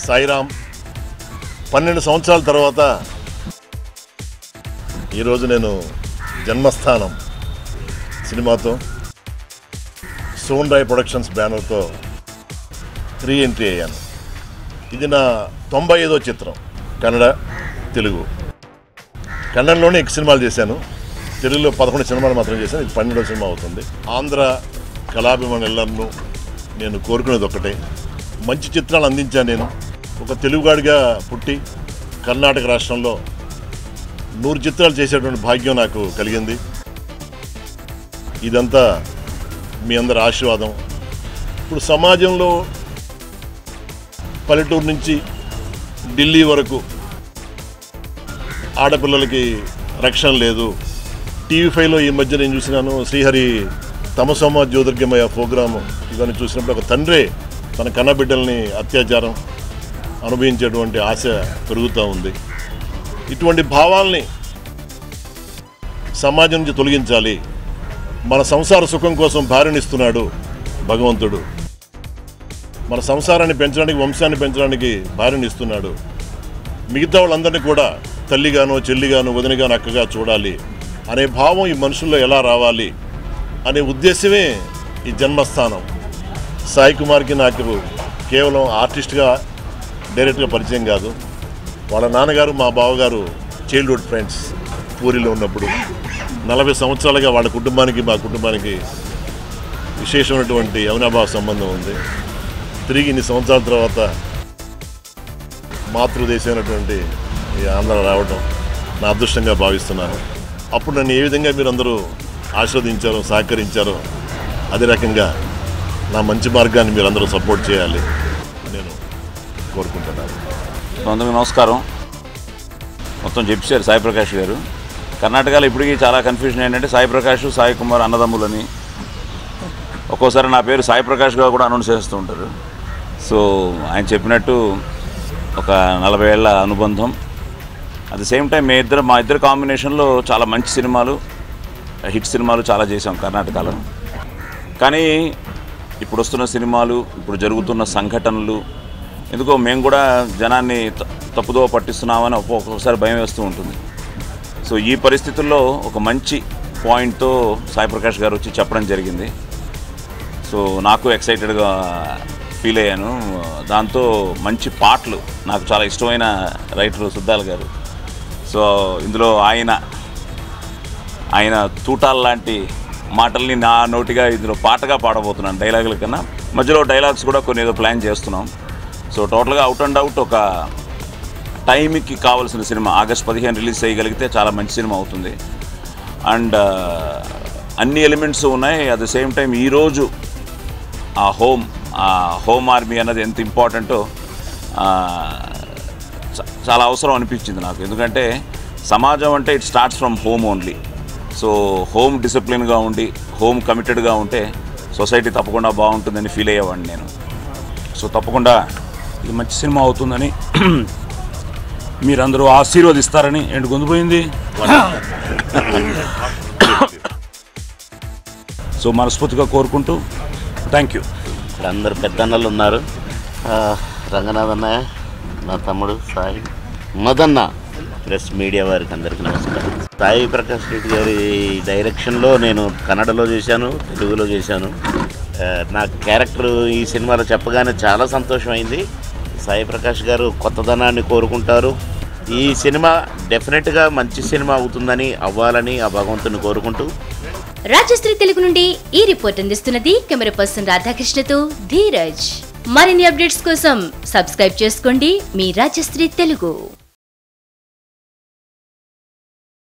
సాయిరామ్ 12 సంవత్సరాల తర్వాత ఈరోజు నేను జన్మస్థానం సినిమాతో సోన్ రాయ్ ప్రొడక్షన్స్ బ్యానర్తో రీ ఎంట్రీ అయ్యాను. ఇది నా 95వ చిత్రం. కన్నడ, తెలుగు. కన్నడలోనే ఎక్కువ సినిమాలు చేశాను, తెలుగులో 11 సినిమాలు మాత్రం చేశాను. ఇది 12వ సినిమా అవుతుంది. ఆంధ్ర కళాభిమానులను నేను కోరుకునేది ఒక్కటే, మంచి చిత్రాలు అందించాను. నేను ఒక తెలుగుగాడిగా పుట్టి కర్ణాటక రాష్ట్రంలో 100 చిత్రాలు చేసేటువంటి భాగ్యం నాకు కలిగింది. ఇదంతా మీ అందరి ఆశీర్వాదం. ఇప్పుడు సమాజంలో పల్లెటూరు నుంచి ఢిల్లీ వరకు ఆడపిల్లలకి రక్షణ లేదు. టీవీ5లో ఈ మధ్య నేను చూసినాను, శ్రీహరి తమసోమ జ్యోతిర్గమయ ప్రోగ్రాము. ఇవన్నీ చూసినప్పుడు ఒక తండ్రి తన కన్నబిడ్డల్ని అత్యాచారం అనుభవించేటువంటి ఆశ పెరుగుతూ ఉంది. ఇటువంటి భావాల్ని సమాజం నుంచి తొలగించాలి. మన సంసార సుఖం కోసం భార్యనిస్తున్నాడు భగవంతుడు. మన సంసారాన్ని పెంచడానికి, వంశాన్ని పెంచడానికి భార్యనిస్తున్నాడు. మిగతా వాళ్ళందరినీ కూడా తల్లిగానో, చెల్లిగానో, వదినగానో, అక్కగా చూడాలి అనే భావం ఈ మనుషుల్లో ఎలా రావాలి అనే ఉద్దేశమే ఈ జన్మస్థానం. సాయి కుమార్కి నాకు కేవలం ఆర్టిస్ట్గా, డైరెక్ట్గా పరిచయం కాదు. వాళ్ళ నాన్నగారు, మా బావగారు చైల్డ్హుడ్ ఫ్రెండ్స్. పూరిలో ఉన్నప్పుడు 40 సంవత్సరాలుగా వాళ్ళ కుటుంబానికి, మా కుటుంబానికి విశేషమైనటువంటి అవినాభావ సంబంధం ఉంది. తిరిగి ఇన్ని సంవత్సరాల తర్వాత మాతృదేశమైనటువంటి ఈ ఆంధ్ర రావడం నా అదృష్టంగా భావిస్తున్నాను. అప్పుడు నన్ను ఏ విధంగా మీరందరూ ఆశీర్వదించారో, సహకరించారో అదే రకంగా నా మంచి మార్గాన్ని మీరందరూ సపోర్ట్ చేయాలి నేను కోరుకుంటున్నాను. అందరికీ నమస్కారం. మొత్తం చెప్పారు సాయి ప్రకాష్ గారు. కర్ణాటకలో ఇప్పటికీ చాలా కన్ఫ్యూజన్ ఏంటంటే సాయి ప్రకాష్, సాయి కుమార్ అన్నదమ్ములని. ఒక్కోసారి నా పేరు సాయి ప్రకాష్గా కూడా అనౌన్స్ చేస్తూ ఉంటారు. సో ఆయన చెప్పినట్టు ఒక 40 ఏళ్ల అనుబంధం. అట్ ది సేమ్ టైం మా ఇద్దరు కాంబినేషన్లో చాలా మంచి సినిమాలు, హిట్ సినిమాలు చాలా చేసాం కర్ణాటకలో. కానీ ఇప్పుడు వస్తున్న సినిమాలు, ఇప్పుడు జరుగుతున్న సంఘటనలు ఎందుకో మేము కూడా జనాన్ని తప్పుదో పట్టిస్తున్నామని ఒక్కొక్కసారి భయం వేస్తూ ఉంటుంది. సో ఈ పరిస్థితుల్లో ఒక మంచి పాయింట్తో సాయి ప్రకాష్ గారు వచ్చి చెప్పడం జరిగింది. సో నాకు ఎక్సైటెడ్గా ఫీల్ అయ్యాను. దాంతో మంచి పాటలు, నాకు చాలా ఇష్టమైన రైటర్ సుద్దాల గారు. సో ఇందులో ఆయన తూటాల లాంటి మాటల్ని నా నోటిగా ఇందులో పాటగా పాడబోతున్నాను. డైలాగుల కన్నా మధ్యలో డైలాగ్స్ కూడా కొన్ని ఏదో ప్లాన్ చేస్తున్నాం. సో టోటల్గా అవుట్ అండ్ అవుట్ ఒక టైంకి కావాల్సిన సినిమా. ఆగస్ట్ 15 రిలీజ్ చేయగలిగితే చాలా మంచి సినిమా అవుతుంది. అండ్ అన్ని ఎలిమెంట్స్ ఉన్నాయి. అట్ ద సేమ్ టైం ఈరోజు ఆ హోమ్ ఆర్మీ అన్నది ఎంత ఇంపార్టెంటో చాలా అవసరం అనిపించింది నాకు. ఎందుకంటే సమాజం అంటే it starts from home only. So home డిసిప్లిన్గా ఉండి, హోమ్ కమిటెడ్గా ఉంటే సొసైటీ తప్పకుండా బాగుంటుందని ఫీల్ అయ్యేవాడిని నేను. సో తప్పకుండా ఇది మంచి సినిమా అవుతుందని మీరందరూ ఆశీర్వదిస్తారని. ఏంటి గొంతుపోయింది? సో మనస్ఫూర్తిగా కోరుకుంటూ థ్యాంక్ యూ. ఇక్కడ అందరు పెద్దన్నలు ఉన్నారు. రంగనాథ్ అన్నయ్య, నా తమ్ముడు సాయి, మదన్న, ప్రెస్ మీడియా వారికి అందరికీ నమస్కారం. సాయి ప్రకాష్ రెడ్డి గారి డైరెక్షన్లో నేను కన్నడలో చేశాను, తెలుగులో చేశాను. నా క్యారెక్టర్ ఈ సినిమాలో చెప్పగానే చాలా సంతోషమైంది. సాయి ప్రకాష్ గారు కొత్తదనాన్ని కోరుకుంటారు. ఈ సినిమా డెఫినెట్గా మంచి సినిమా అవుతుందని, అవ్వాలని ఆ భగవంతుని కోరుకుంటూ. రాజశ్రీ తెలుగు నుండి ఈ రిపోర్ట్ అందిస్తున్నది కెమెరా పర్సన్ రాధాకృష్ణతో ధీరజ్. మరిన్ని అప్డేట్స్ కోసం సబ్స్క్రైబ్ చేసుకోండి మీ రాజశ్రీ తెలుగు.